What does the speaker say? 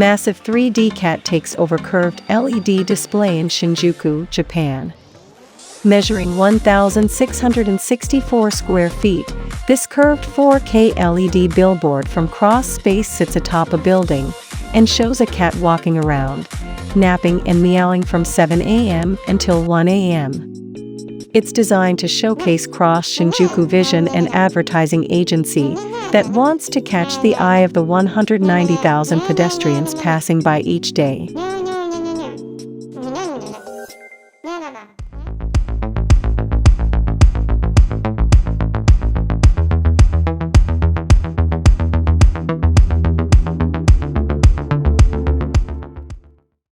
Massive 3D cat takes over curved LED display in Shinjuku, Japan. Measuring 1,664 square feet, this curved 4K LED billboard from Cross Space sits atop a building and shows a cat walking around, napping and meowing from 7 a.m. until 1 a.m. It's designed to showcase Cross Shinjuku Vision, an advertising agency that wants to catch the eye of the 190,000 pedestrians passing by each day.